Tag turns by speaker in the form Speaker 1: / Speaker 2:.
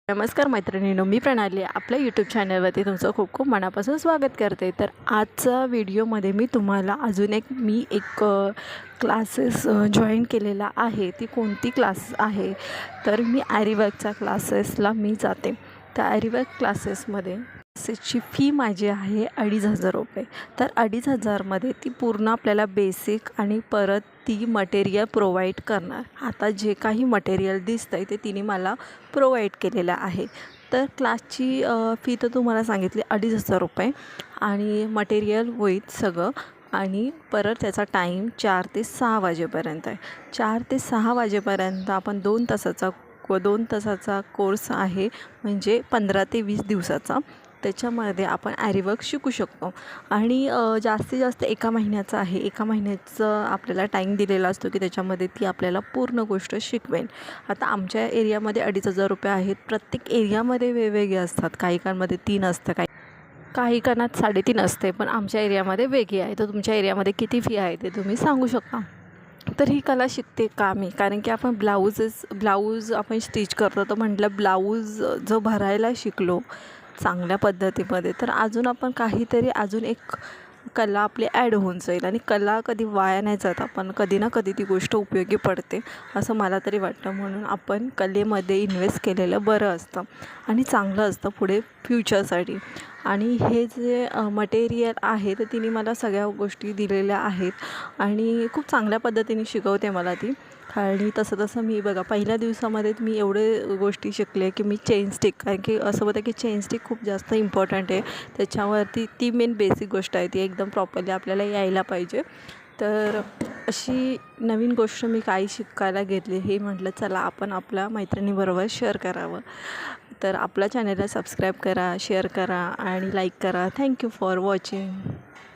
Speaker 1: नमस्कार मैत्रिणींनो, मी प्रणाली आपल्या यूट्यूब चॅनलवरती तुमचं खूप खूप मनापासून स्वागत करते। तर आजच्या व्हिडिओमध्ये मी तुम्हाला अजून एक क्लासेस जॉईन केलेला आहे। ती कोणती क्लास आहे तर मी आरीवर्कच्या क्लासेसला मी जाते। त्या आरीवर्क क्लासेसमध्ये क्लासेसची फी माझी आहे 2,500 रुपये। तर 2,500मध्ये ती पूर्ण आपल्याला बेसिक आणि परत ती मटेरियल प्रोव्हाइड करणार। आता जे काही मटेरियल दिसतं आहे ते तिने मला प्रोव्हाइड केलेलं आहे। तर क्लासची फी तर तुम्हाला सांगितली 2,500 रुपये आणि मटेरियल होईल सगळं आणि परत त्याचा टाईम 4 ते 6 वाजेपर्यंत आहे। 4 ते 6 वाजेपर्यंत आपण 2 तासाचा कोर्स आहे, म्हणजे 15 ते 20 दिवसाचा। त्याच्यामध्ये आपण आरीवर्क शिकू शकतो आणि जास्तीत जास्त 1 महिन्याचा आहे। 1 महिन्याचं आपल्याला टाईम दिलेला असतो की त्याच्यामध्ये ती आपल्याला पूर्ण गोष्ट शिकवेल। आता आमच्या एरियामध्ये 2,500 रुपये आहेत। प्रत्येक एरियामध्ये वेगवेगळे असतात, काही कामामध्ये 3 असतं, काही कानात 3.5 असते, पण आमच्या एरियामध्ये वेगळी आहे। तर तुमच्या एरियामध्ये किती फी आहे ते तुम्ही सांगू शकता। तर ही कला शिकते का मी, कारण की आपण ब्लाऊज आपण स्टिच करतो, तर म्हटलं ब्लाऊज जो भरायला शिकलो चांगल्या पद्धतीमध्ये तर अजून आपण काहीतरी अजून एक कला आपली ॲड होऊन जाईल आणि कला कधी वाया नाही जात, आपण कधी ना कधी ती गोष्ट उपयोगी पडते असं मला तरी वाटतं। म्हणून आपण कलेमध्ये इन्व्हेस्ट केलेलं बरं असतं आणि चांगलं असतं पुढे फ्युचरसाठी। आणि हे जे मटेरियल आहे तर तिने मला सगळ्या गोष्टी दिलेल्या आहेत आणि खूप चांगल्या पद्धतीने शिकवते मला ती। आणि तसं मी बघा पहिल्या दिवसामध्ये मी एवढे गोष्टी शिकले की मी चेन स्टिक, कारण की असं होतं की चेन स्टिक खूप जास्त इम्पॉर्टंट आहे, त्याच्यावरती ती मेन बेसिक गोष्ट आहे, ती एकदम प्रॉपरली आपल्याला यायला पाहिजे। तर अशी नवीन गोष्ट मी काही शिकायला घेतली, हे म्हटलं चला आपण आपल्या मैत्रिणीबरोबर शेअर करावं। तर आपल्या चॅनलला सबस्क्राईब करा, शेअर करा आणि लाईक करा। Thank you for watching.